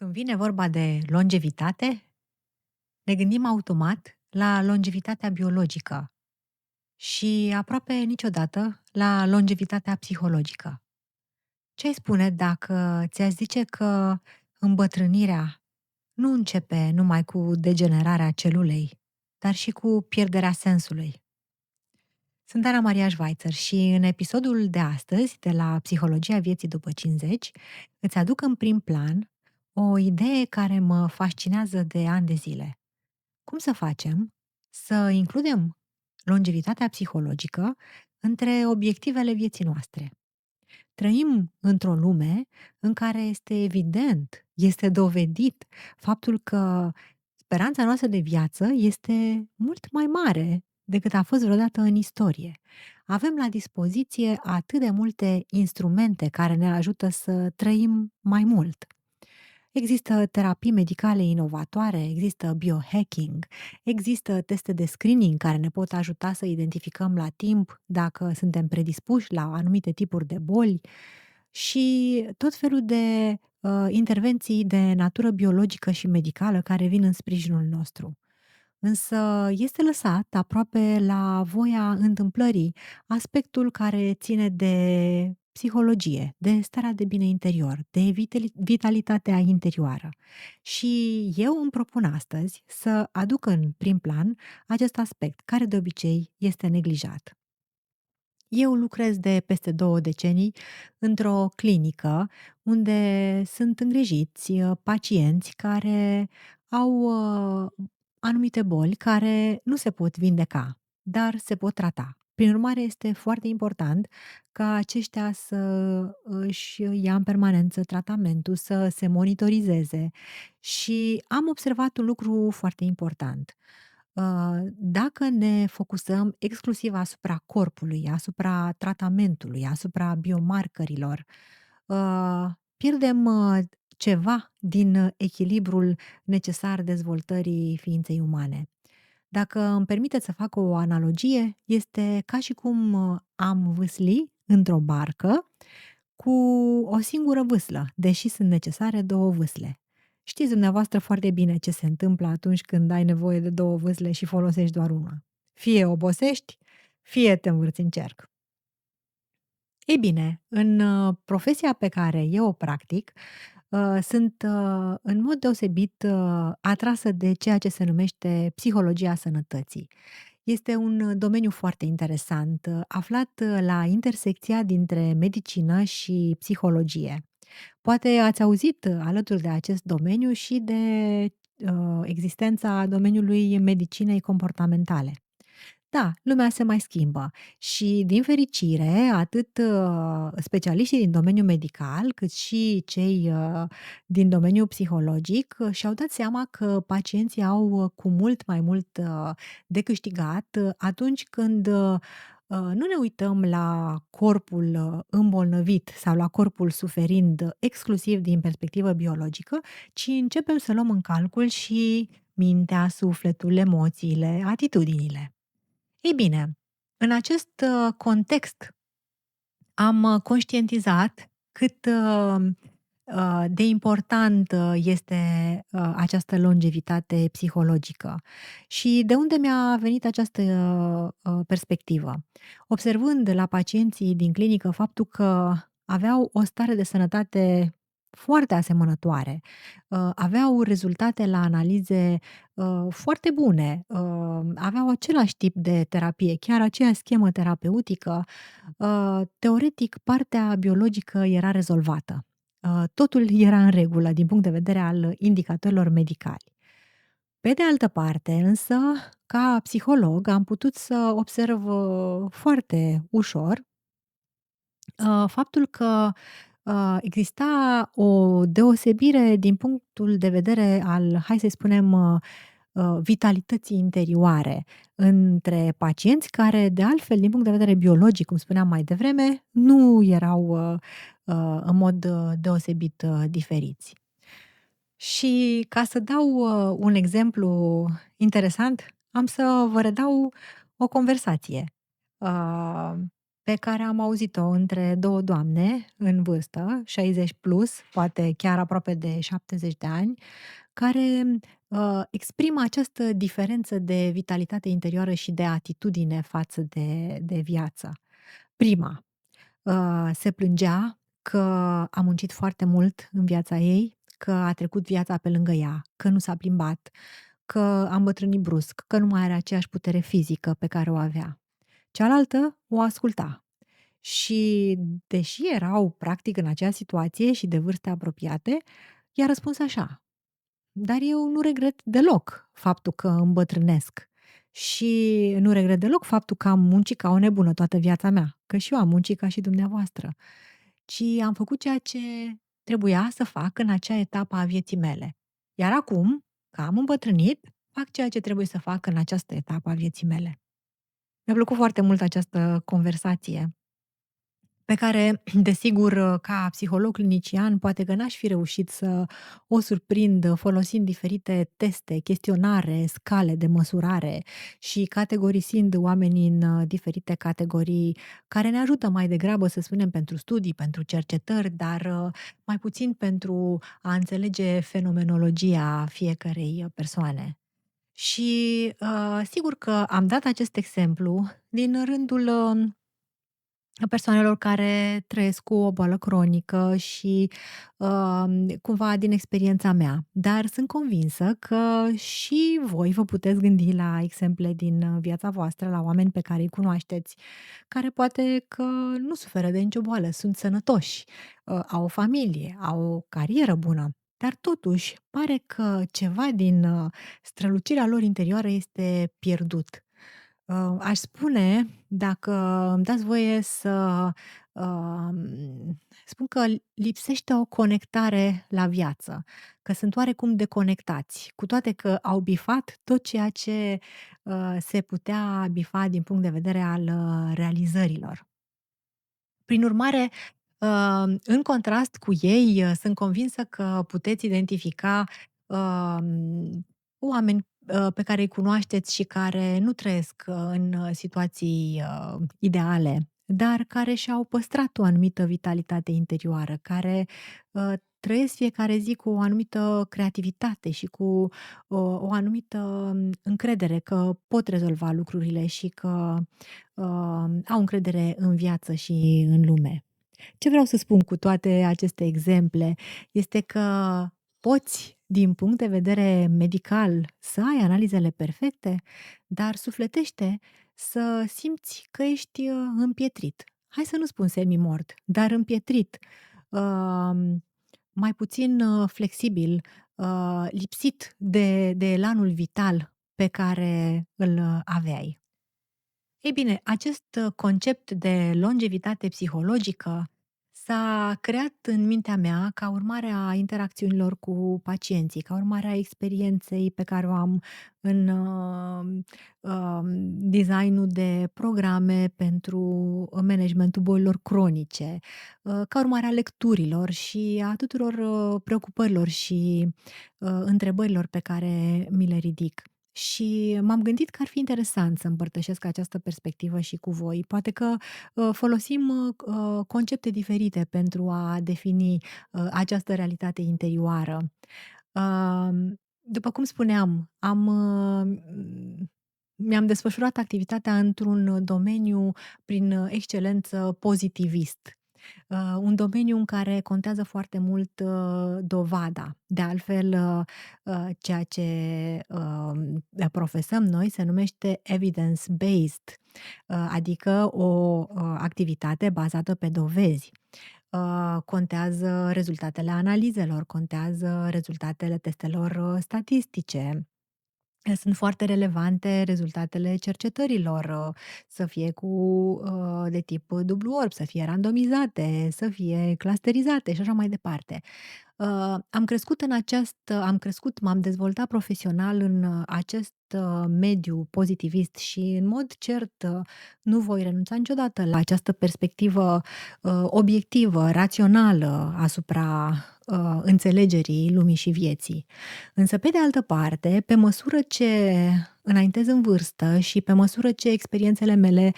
Când vine vorba de longevitate, ne gândim automat la longevitatea biologică și aproape niciodată la longevitatea psihologică. Ce ai spune dacă ți-aș zice că îmbătrânirea nu începe numai cu degenerarea celulei, dar și cu pierderea sensului? Sunt Ana Maria Schweitzer și în episodul de astăzi, de la Psihologia vieții după 50, îți aduc în prim plan o idee care mă fascinează de ani de zile. Cum să facem să includem longevitatea psihologică între obiectivele vieții noastre? Trăim într-o lume în care este evident, este dovedit faptul că speranța noastră de viață este mult mai mare decât a fost vreodată în istorie. Avem la dispoziție atât de multe instrumente care ne ajută să trăim mai mult. Există terapii medicale inovatoare, există biohacking, există teste de screening care ne pot ajuta să identificăm la timp dacă suntem predispuși la anumite tipuri de boli și tot felul de intervenții de natură biologică și medicală care vin în sprijinul nostru. Însă este lăsat aproape la voia întâmplării aspectul care ține de psihologie, de starea de bine interior, de vitalitatea interioară. Și eu îmi propun astăzi să aduc în prim plan acest aspect, care de obicei este neglijat. Eu lucrez de peste 2 decenii într-o clinică unde sunt îngrijiți pacienți care au anumite boli care nu se pot vindeca, dar se pot trata. Prin urmare, este foarte important ca aceștia să își ia în permanență tratamentul, să se monitorizeze și am observat un lucru foarte important. Dacă ne focusăm exclusiv asupra corpului, asupra tratamentului, asupra biomarkerilor, pierdem ceva din echilibrul necesar dezvoltării ființei umane. Dacă îmi permiteți să fac o analogie, este ca și cum am vâsli într-o barcă cu o singură vâslă, deși sunt necesare 2 vâsle. Știți dumneavoastră foarte bine ce se întâmplă atunci când ai nevoie de 2 vâsle și folosești doar una. Fie obosești, fie te învârți în cerc. Ei bine, în profesia pe care eu o practic, sunt în mod deosebit atrasă de ceea ce se numește psihologia sănătății. Este un domeniu foarte interesant, aflat la intersecția dintre medicină și psihologie. Poate ați auzit alături de acest domeniu și de existența domeniului medicinei comportamentale. Da, lumea se mai schimbă și, din fericire, atât specialiștii din domeniul medical, cât și cei din domeniul psihologic și-au dat seama că pacienții au cu mult mai mult de câștigat atunci când nu ne uităm la corpul îmbolnăvit sau la corpul suferind exclusiv din perspectivă biologică, ci începem să luăm în calcul și mintea, sufletul, emoțiile, atitudinile. Ei bine, în acest context am conștientizat cât de importantă este această longevitate psihologică și de unde mi-a venit această perspectivă. Observând la pacienții din clinică faptul că aveau o stare de sănătate foarte asemănătoare, aveau rezultate la analize foarte bune, aveau același tip de terapie, chiar aceeași schemă terapeutică, teoretic partea biologică era rezolvată. Totul era în regulă din punct de vedere al indicatorilor medicali. Pe de altă parte, însă, ca psiholog am putut să observ foarte ușor faptul că exista o deosebire din punctul de vedere al, hai să spunem, vitalității interioare între pacienți care, de altfel, din punct de vedere biologic, cum spuneam mai devreme, nu erau în mod deosebit diferiți. Și ca să dau un exemplu interesant, am să vă redau o conversație. pe care am auzit-o între 2 doamne în vârstă, 60 plus, poate chiar aproape de 70 de ani, care, exprimă această diferență de vitalitate interioară și de atitudine față de viață. Prima, se plângea că a muncit foarte mult în viața ei, că a trecut viața pe lângă ea, că nu s-a plimbat, că a îmbătrânit brusc, că nu mai are aceeași putere fizică pe care o avea. Cealaltă o asculta și, deși erau practic în aceeași situație și de vârste apropiate, i-a răspuns așa: dar eu nu regret deloc faptul că îmbătrânesc și nu regret deloc faptul că am muncit ca o nebună toată viața mea, că și eu am muncit ca și dumneavoastră, ci am făcut ceea ce trebuia să fac în acea etapă a vieții mele. Iar acum, că am îmbătrânit, fac ceea ce trebuie să fac în această etapă a vieții mele. Mi-a plăcut foarte mult această conversație pe care, desigur, ca psiholog clinician, poate că n-aș fi reușit să o surprind folosind diferite teste, chestionare, scale de măsurare și categorisind oamenii în diferite categorii care ne ajută mai degrabă, să spunem, pentru studii, pentru cercetări, dar mai puțin pentru a înțelege fenomenologia fiecărei persoane. Și sigur că am dat acest exemplu din rândul persoanelor care trăiesc cu o boală cronică și, cumva din experiența mea. Dar sunt convinsă că și voi vă puteți gândi la exemple din viața voastră, la oameni pe care îi cunoașteți, care poate că nu suferă de nicio boală, sunt sănătoși, au o familie, au o carieră bună, dar totuși pare că ceva din, strălucirea lor interioară este pierdut. Aș spune, dacă îmi dați voie să, spun că lipsește o conectare la viață, că sunt oarecum deconectați, cu toate că au bifat tot ceea ce, se putea bifa din punct de vedere al, realizărilor. Prin urmare, în contrast cu ei, sunt convinsă că puteți identifica, oameni, pe care îi cunoașteți și care nu trăiesc, în situații, ideale, dar care și-au păstrat o anumită vitalitate interioară, care, trăiesc fiecare zi cu o anumită creativitate și cu o anumită încredere că pot rezolva lucrurile și că, au încredere în viață și în lume. Ce vreau să spun cu toate aceste exemple este că poți, din punct de vedere medical, să ai analizele perfecte, dar sufletește să simți că ești, împietrit. Hai să nu spun semi-mort, dar împietrit, um, mai puțin, flexibil, lipsit de elanul vital pe care îl aveai. Ei bine, acest concept de longevitate psihologică s-a creat în mintea mea ca urmare a interacțiunilor cu pacienții, ca urmare a experienței pe care o am în designul de programe pentru managementul bolilor cronice, ca urmare a lecturilor și a tuturor preocupărilor și întrebărilor pe care mi le ridic. Și m-am gândit că ar fi interesant să împărtășesc această perspectivă și cu voi. Poate că, folosim, concepte diferite pentru a defini, această realitate interioară. După cum spuneam, mi-am desfășurat activitatea într-un domeniu prin excelență pozitivist. Un domeniu în care contează foarte mult, dovada. De altfel, ceea ce, profesăm noi se numește evidence-based, adică o, activitate bazată pe dovezi. Contează rezultatele analizelor, contează rezultatele testelor, statistice. Sunt foarte relevante rezultatele cercetărilor, să fie de tip dublu orb, să fie randomizate, să fie clusterizate și așa mai departe. Am crescut, m-am dezvoltat profesional în acest, mediu pozitivist și în mod cert, nu voi renunța niciodată la această perspectivă, obiectivă, rațională asupra, înțelegerii lumii și vieții. Însă, pe de altă parte, pe măsură ce înaintez în vârstă și pe măsură ce experiențele mele,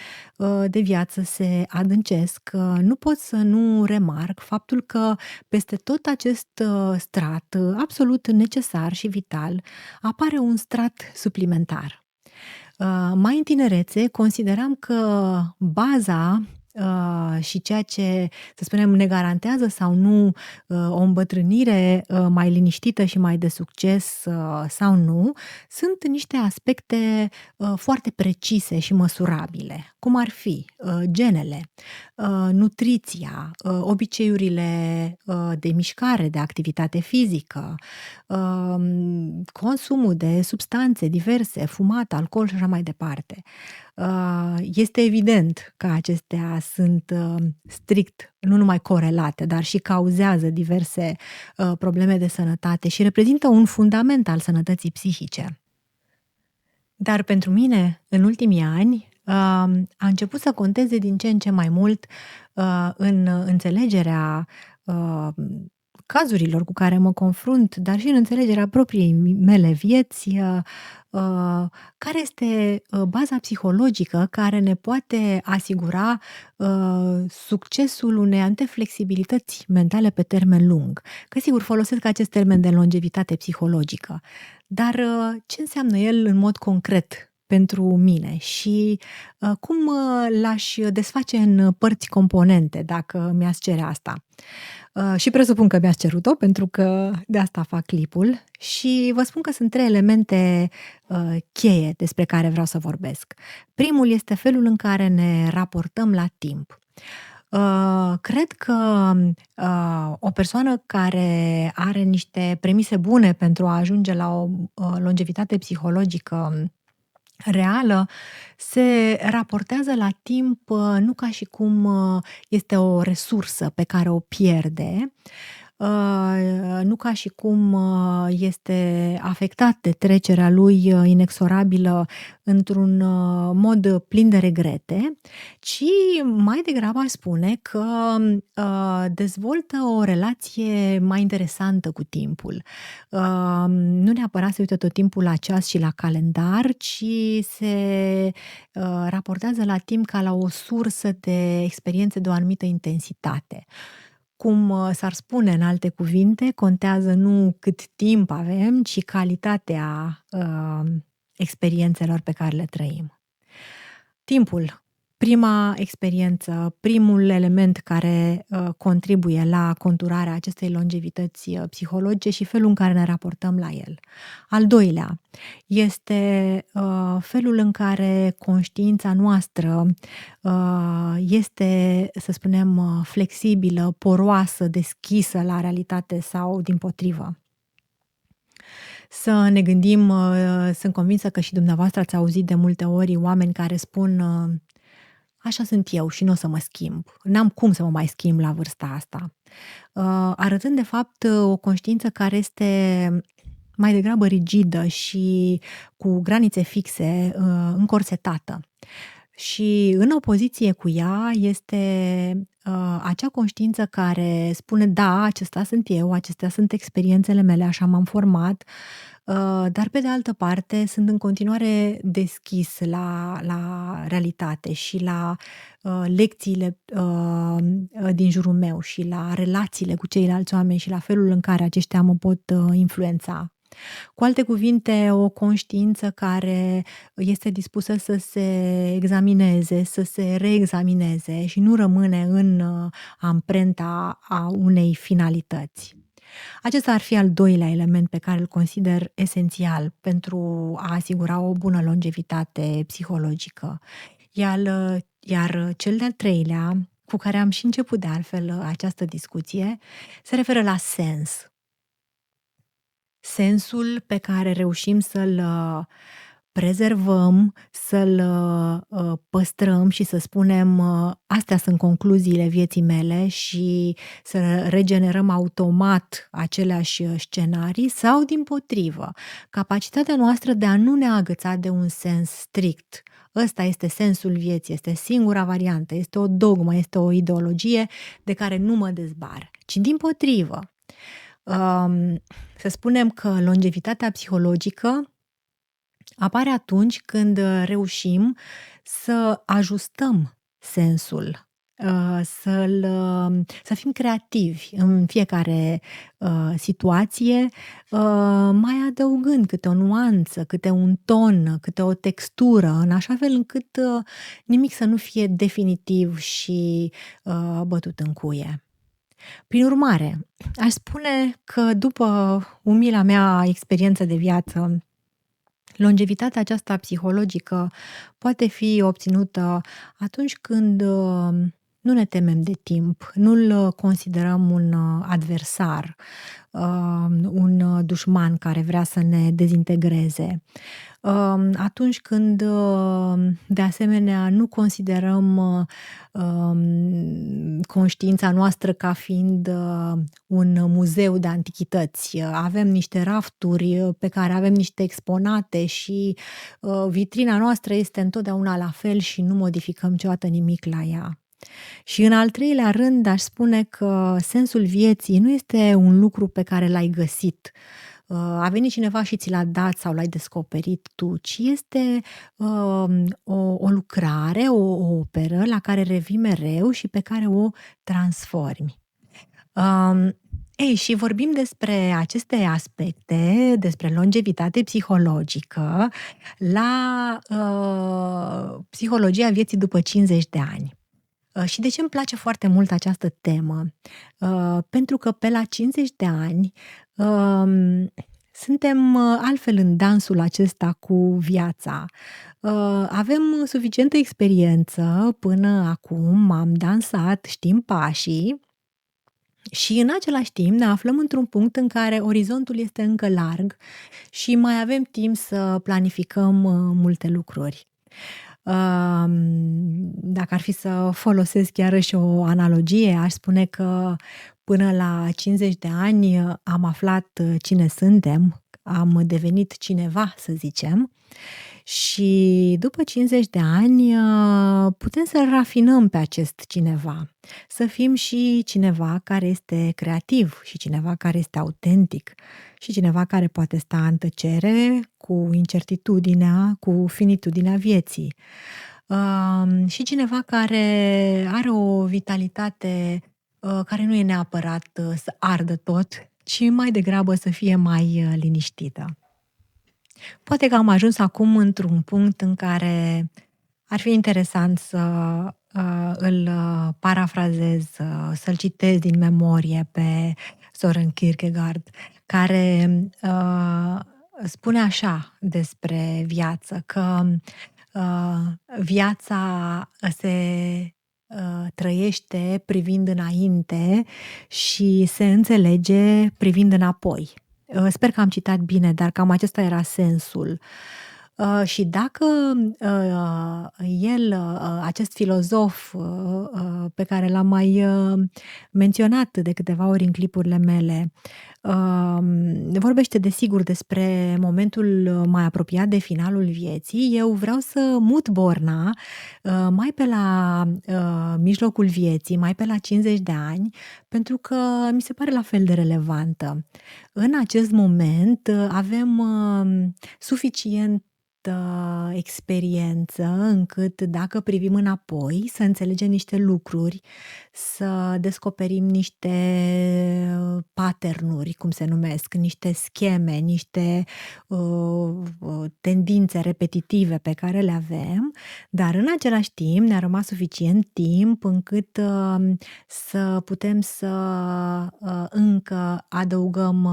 de viață se adâncesc, nu pot să nu remarc faptul că peste tot acest, strat, absolut necesar și vital, apare un strat suplimentar. Mai în tinerețe consideram că baza, și ceea ce, să spunem, ne garantează sau nu, o îmbătrânire, mai liniștită și mai de succes, sau nu, sunt niște aspecte, foarte precise și măsurabile, cum ar fi, genele, nutriția, obiceiurile, de mișcare, de activitate fizică, consumul de substanțe diverse, fumat, alcool și așa mai departe. Este evident că acestea sunt, strict nu numai corelate, dar și cauzează diverse, probleme de sănătate și reprezintă un fundament al sănătății psihice. Dar pentru mine, în ultimii ani, a început să conteze din ce în ce mai mult, în înțelegerea, cazurilor cu care mă confrunt, dar și în înțelegerea propriei mele vieți, care este, baza psihologică care ne poate asigura, succesul unei anumite flexibilități mentale pe termen lung. Că sigur folosesc acest termen de longevitate psihologică, dar, ce înseamnă el în mod concret pentru mine și, cum, l-aș desface în părți componente, dacă mi-ați cere asta. Și presupun că mi-ați cerut-o, pentru că de asta fac clipul și vă spun că sunt 3 elemente, cheie despre care vreau să vorbesc. Primul este felul în care ne raportăm la timp. Cred că, o persoană care are niște premise bune pentru a ajunge la o, longevitate psihologică reală, se raportează la timp, nu ca și cum, este o resursă pe care o pierde, nu ca și cum, este afectat de trecerea lui, inexorabilă într-un, mod plin de regrete, ci mai degrabă aș spune că, dezvoltă o relație mai interesantă cu timpul. Nu neapărat se uită tot timpul la ceas și la calendar, ci se, raportează la timp ca la o sursă de experiențe de o anumită intensitate. Cum, s-ar spune în alte cuvinte, contează nu cât timp avem, ci calitatea, experiențelor pe care le trăim. Timpul, prima experiență, primul element care, contribuie la conturarea acestei longevități, psihologice și felul în care ne raportăm la el. Al doilea este, felul în care conștiința noastră, este, să spunem, flexibilă, poroasă, deschisă la realitate sau dimpotrivă. Să ne gândim, sunt convinsă că și dumneavoastră ați auzit de multe ori oameni care spun, așa sunt eu și nu o să mă schimb. N-am cum să mă mai schimb la vârsta asta. Arătând de fapt o conștiință care este mai degrabă rigidă și cu granițe fixe, încorsetată. Și în opoziție cu ea este, acea conștiință care spune: "Da, acesta sunt eu, acestea sunt experiențele mele, așa m-am format", dar pe de altă parte sunt în continuare deschis la realitate și la, lecțiile, din jurul meu și la relațiile cu ceilalți oameni și la felul în care aceștia mă pot, influența. Cu alte cuvinte, o conștiință care este dispusă să se examineze, să se reexamineze și nu rămâne în, amprenta a unei finalități. Acesta ar fi al doilea element pe care îl consider esențial pentru a asigura o bună longevitate psihologică. Iar cel de-al treilea, cu care am și început de altfel această discuție, se referă la sens. Sensul pe care reușim să-l, prezervăm, să-l, păstrăm și să spunem, astea sunt concluziile vieții mele și să regenerăm automat aceleași scenarii sau dimpotrivă, capacitatea noastră de a nu ne agăța de un sens strict. Ăsta este sensul vieții, este singura variantă, este o dogmă, este o ideologie de care nu mă dezbar, ci dimpotrivă. Um, Să spunem că longevitatea psihologică apare atunci când reușim să ajustăm sensul, să fim creativi în fiecare, situație, mai adăugând câte o nuanță, câte un ton, câte o textură, în așa fel încât, nimic să nu fie definitiv și, bătut în cuie. Prin urmare, aș spune că după umila mea experiență de viață, longevitatea aceasta psihologică poate fi obținută atunci când, nu ne temem de timp, nu-l considerăm un, adversar, un dușman care vrea să ne dezintegreze. Atunci când, de asemenea, nu considerăm, conștiința noastră ca fiind, un muzeu de antichități. Avem niște rafturi pe care avem niște exponate și, vitrina noastră este întotdeauna la fel și nu modificăm niciodată nimic la ea. Și în al treilea rând, aș spune că sensul vieții nu este un lucru pe care l-ai găsit, a venit cineva și ți l-a dat sau l-ai descoperit tu, ci este, o lucrare, o operă la care revii mereu și pe care o transformi. Ei, și vorbim despre aceste aspecte, despre longevitate psihologică la, Psihologia vieții după 50 de ani. Și de ce îmi place foarte mult această temă? Pentru că pe la 50 de ani, suntem, altfel în dansul acesta cu viața. Avem suficientă experiență până acum, am dansat, știm pașii și în același timp ne aflăm într-un punct în care orizontul este încă larg și mai avem timp să planificăm, multe lucruri. Dacă ar fi să folosesc iarăși o analogie, aș spune că până la 50 de ani am aflat cine suntem, am devenit cineva, să zicem, și după 50 de ani putem să rafinăm pe acest cineva, să fim și cineva care este creativ și cineva care este autentic și cineva care poate sta în tăcere cu incertitudinea, cu finitudinea vieții. Și cineva care are o vitalitate, care nu e neapărat, să ardă tot, ci mai degrabă să fie mai, liniștită. Poate că am ajuns acum într-un punct în care ar fi interesant să, îl, parafrazez, să-l citez din memorie pe Søren Kierkegaard, care, spune așa despre viață, că, viața se, trăiește privind înainte și se înțelege privind înapoi. Sper că am citat bine, dar cam acesta era sensul. Și dacă, acest filozof, pe care l-am mai, menționat de câteva ori în clipurile mele, vorbește desigur despre momentul mai apropiat de finalul vieții, eu vreau să mut borna, mai pe la, mijlocul vieții, mai pe la 50 de ani, pentru că mi se pare la fel de relevantă. În acest moment, avem, suficientă experiență încât dacă privim înapoi să înțelegem niște lucruri, să descoperim niște pattern-uri, cum se numesc, niște scheme, niște, tendințe repetitive pe care le avem, dar în același timp ne-a rămas suficient timp încât, să putem să, încă adăugăm,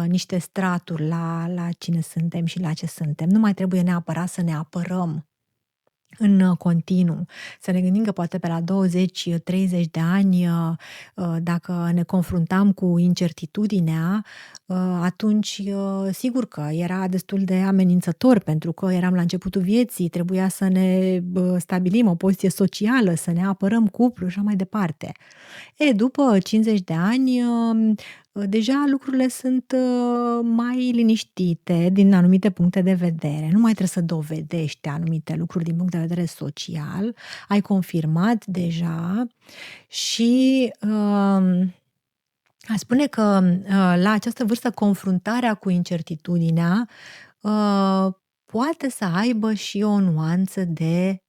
niște straturi la cine suntem și la ce suntem. Nu mai trebuie neapărat să ne apărăm în continuu. Să ne gândim că poate pe la 20-30 de ani, dacă ne confruntam cu incertitudinea, atunci, sigur că era destul de amenințător, pentru că eram la începutul vieții, trebuia să ne, stabilim o poziție socială, să ne apărăm cuplul și așa mai departe. După 50 de ani, deja lucrurile sunt, mai liniștite din anumite puncte de vedere. Nu mai trebuie să dovedești anumite lucruri din punct de vedere social, ai confirmat deja și, Aș spune că, la această vârstă confruntarea cu incertitudinea, uh, poate să aibă și o nuanță de,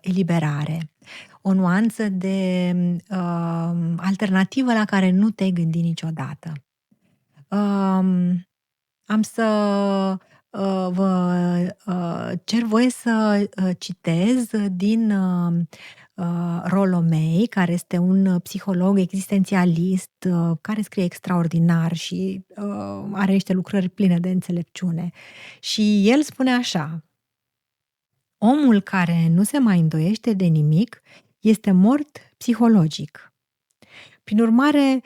eliberare, o nuanță de, alternativă la care nu te-ai gândit niciodată. Um, Am să, vă, cer voie să, citez din, Rollo May, care este un psiholog existențialist, care scrie extraordinar și, are niște lucrări pline de înțelepciune. Și el spune așa: "Omul care nu se mai îndoiește de nimic este mort psihologic." Prin urmare,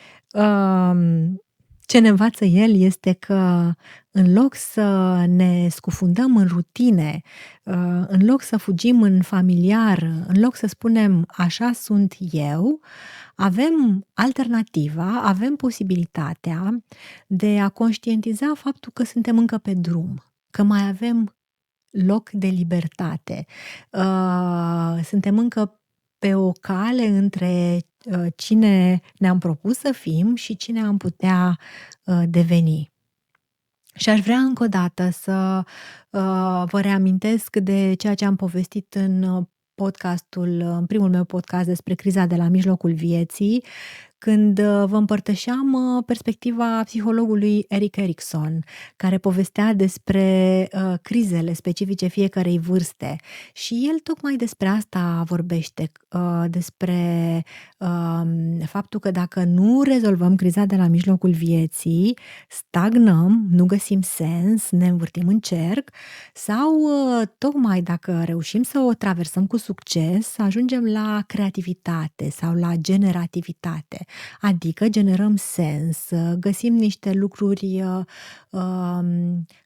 ce ne învață el este că în loc să ne scufundăm în rutine, în loc să fugim în familiar, în loc să spunem așa sunt eu, avem alternativa, avem posibilitatea de a conștientiza faptul că suntem încă pe drum, că mai avem loc de libertate. Suntem încă pe o cale între, cine ne-am propus să fim și cine am putea, deveni. Și aș vrea încă o dată să, vă reamintesc de ceea ce am povestit în primul meu podcast despre criza de la mijlocul vieții, când, vă împărtășeam, perspectiva psihologului Erik Erikson, care povestea despre, crizele specifice fiecarei vârste. Și el tocmai despre asta vorbește, despre, faptul că dacă nu rezolvăm criza de la mijlocul vieții, stagnăm, nu găsim sens, ne învârtim în cerc sau, tocmai dacă reușim să o traversăm cu succes, ajungem la creativitate sau la generativitate. Adică generăm sens, găsim niște lucruri,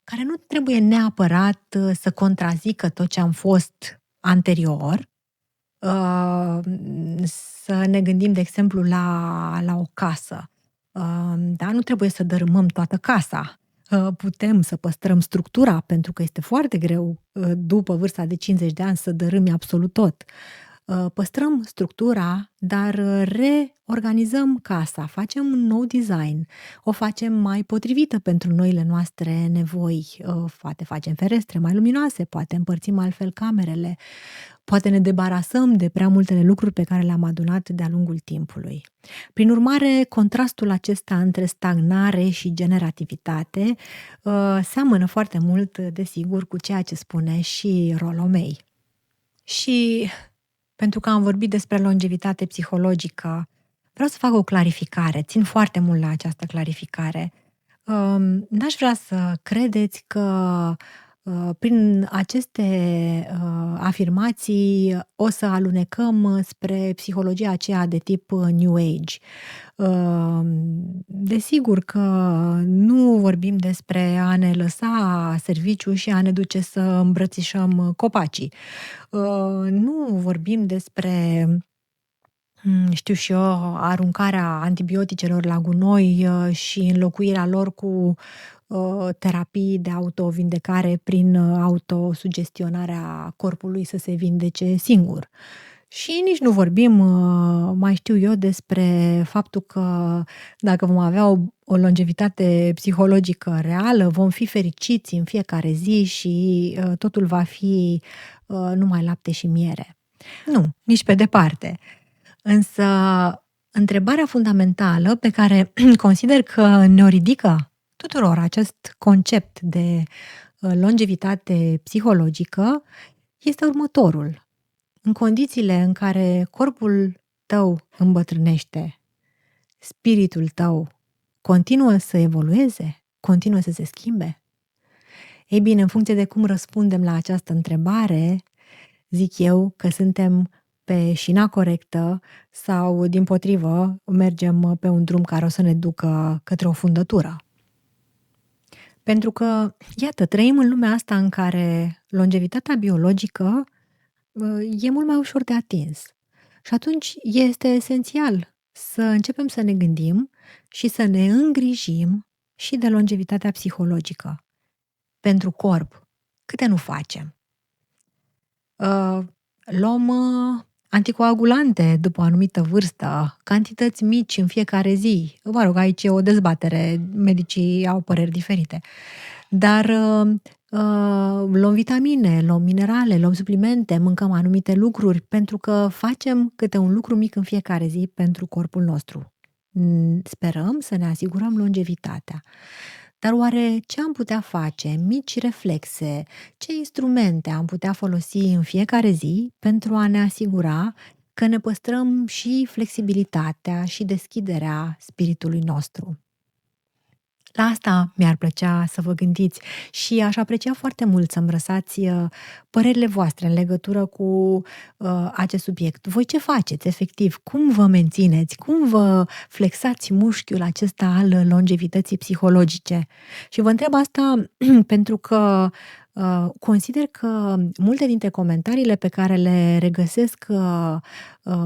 care nu trebuie neapărat, să contrazică tot ce am fost anterior. Să ne gândim, de exemplu, la o casă. Da, nu trebuie să dărâmăm toată casa. Putem să păstrăm structura, pentru că este foarte greu, după vârsta de 50 de ani să dărâmi absolut tot. Păstrăm structura, dar reorganizăm casa, facem un nou design, o facem mai potrivită pentru noile noastre nevoi, poate facem ferestre mai luminoase, poate împărțim altfel camerele, poate ne debarasăm de prea multele lucruri pe care le-am adunat de-a lungul timpului. Prin urmare, contrastul acesta între stagnare și generativitate, seamănă foarte mult, desigur, cu ceea ce spune și Rollo May. Și pentru că am vorbit despre longevitate psihologică, vreau să fac o clarificare. Țin foarte mult la această clarificare. N-aș vrea să credeți că, prin aceste, afirmații o să alunecăm spre psihologia aceea de tip, New Age. Desigur că nu vorbim despre a ne lăsa serviciul și a ne duce să îmbrățișăm copacii. Nu vorbim despre, știu și eu, aruncarea antibioticelor la gunoi, și înlocuirea lor cu, terapii de autovindecare prin, autosugestionarea corpului să se vindece singur. Și nici nu vorbim, mai știu eu, despre faptul că dacă vom avea o longevitate psihologică reală, vom fi fericiți în fiecare zi și, totul va fi, numai lapte și miere. Nu, nici pe departe. Însă, întrebarea fundamentală pe care consider că ne-o ridică tuturor acest concept de, longevitate psihologică este următorul: în condițiile în care corpul tău îmbătrânește, spiritul tău continuă să evolueze, continuă să se schimbe? Ei bine, în funcție de cum răspundem la această întrebare, zic eu că suntem pe șina corectă sau, dimpotrivă, mergem pe un drum care o să ne ducă către o fundătură. Pentru că, iată, trăim în lumea asta în care longevitatea biologică, e mult mai ușor de atins. Și atunci este esențial să începem să ne gândim și să ne îngrijim și de longevitatea psihologică. Pentru corp, câte nu facem? Luăm, anticoagulante după o anumită vârstă, cantități mici în fiecare zi. Mă rog, aici e o dezbatere, medicii au păreri diferite. Dar luăm vitamine, luăm minerale, luăm suplimente, mâncăm anumite lucruri pentru că facem câte un lucru mic în fiecare zi pentru corpul nostru. Sperăm să ne asigurăm longevitatea. Dar oare ce am putea face? Mici reflexe, ce instrumente am putea folosi în fiecare zi pentru a ne asigura că ne păstrăm și flexibilitatea și deschiderea spiritului nostru? La asta mi-ar plăcea să vă gândiți și aș aprecia foarte mult să-mi lăsați părerile voastre în legătură cu acest subiect. Voi ce faceți, efectiv? Cum vă mențineți? Cum vă flexați mușchiul acesta al longevității psihologice? Și vă întreb asta pentru că consider că multe dintre comentariile pe care le regăsesc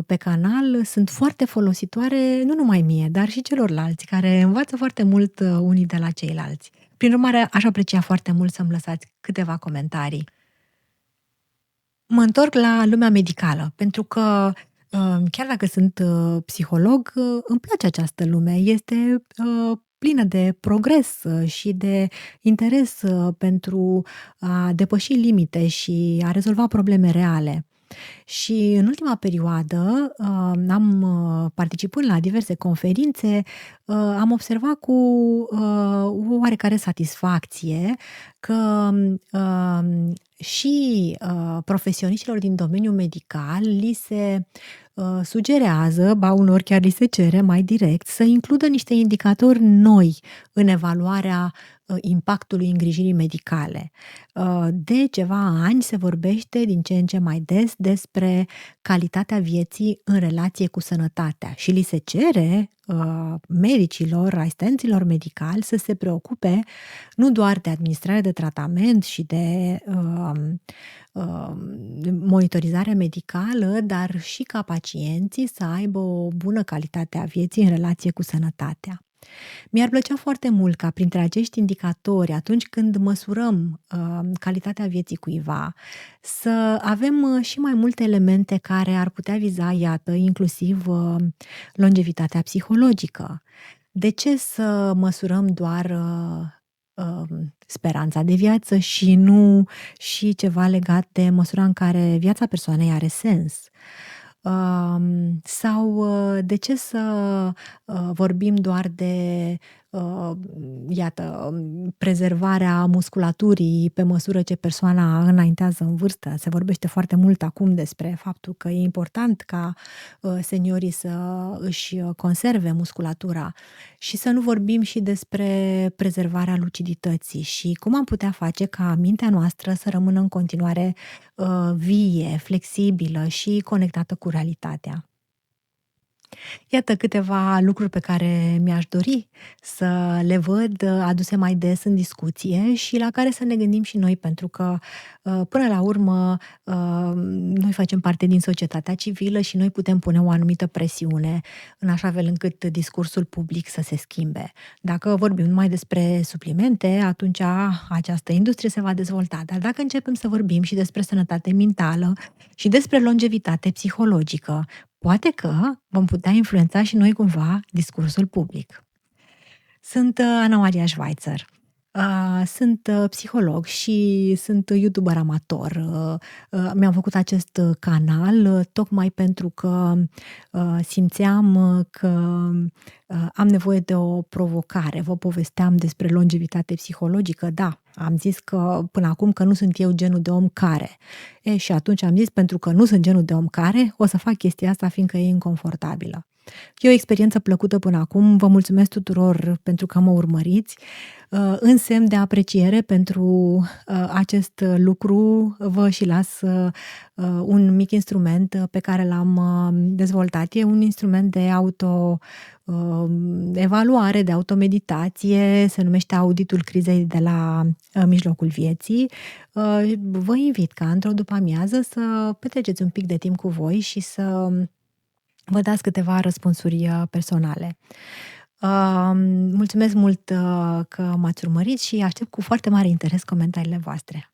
pe canal sunt foarte folositoare nu numai mie, dar și celorlalți, care învață foarte mult unii de la ceilalți. Prin urmare, aș aprecia foarte mult să-mi lăsați câteva comentarii. Mă întorc la lumea medicală, pentru că chiar dacă sunt psiholog, îmi place această lume. Este plină de progres și de interes pentru a depăși limite și a rezolva probleme reale. Și în ultima perioadă, am participând la diverse conferințe, am observat cu o oarecare satisfacție că și profesioniștilor din domeniul medical li se sugerează, ba unor chiar li se cere mai direct, să includă niște indicatori noi în evaluarea impactului îngrijirii medicale. De ceva ani se vorbește din ce în ce mai des despre calitatea vieții în relație cu sănătatea și li se cere medicilor, asistenților medicali să se preocupe nu doar de administrare de tratament și de monitorizare medicală, dar și ca pacienții să aibă o bună calitate a vieții în relație cu sănătatea. Mi-ar plăcea foarte mult ca printre acești indicatori, atunci când măsurăm calitatea vieții cuiva, să avem și mai multe elemente care ar putea viza, iată, inclusiv longevitatea psihologică. De ce să măsurăm doar speranța de viață și nu și ceva legat de măsura în care viața persoanei are sens? Sau de ce să vorbim doar de, iată, prezervarea musculaturii pe măsură ce persoana înaintează în vârstă? Se vorbește foarte mult acum despre faptul că e important ca seniorii să își conserve musculatura și să nu vorbim și despre prezervarea lucidității și cum am putea face ca mintea noastră să rămână în continuare vie, flexibilă și conectată cu realitatea. Iată câteva lucruri pe care mi-aș dori să le văd aduse mai des în discuție și la care să ne gândim și noi, pentru că, până la urmă, noi facem parte din societatea civilă și noi putem pune o anumită presiune în așa fel încât discursul public să se schimbe. Dacă vorbim numai despre suplimente, atunci această industrie se va dezvolta. Dar dacă începem să vorbim și despre sănătate mentală și despre longevitate psihologică, poate că vom putea influența și noi cumva discursul public. Sunt Ana Maria Schweitzer. Sunt psiholog și sunt YouTuber amator. Mi-am făcut acest canal tocmai pentru că simțeam că am nevoie de o provocare. Vă povesteam despre longevitate psihologică. Da, am zis că până acum că nu sunt eu genul de om care. Și atunci am zis, pentru că nu sunt genul de om care, o să fac chestia asta fiindcă e inconfortabilă. E o experiență plăcută până acum. Vă mulțumesc tuturor pentru că mă urmăriți. În semn de apreciere pentru acest lucru, vă și las un mic instrument pe care l-am dezvoltat. E un instrument de evaluare, de automeditație, se numește Auditul crizei de la mijlocul vieții. Vă invit ca într-o după-amiază să petreceți un pic de timp cu voi și să vă dați câteva răspunsuri personale. Mulțumesc mult că m-ați urmărit și aștept cu foarte mare interes comentariile voastre.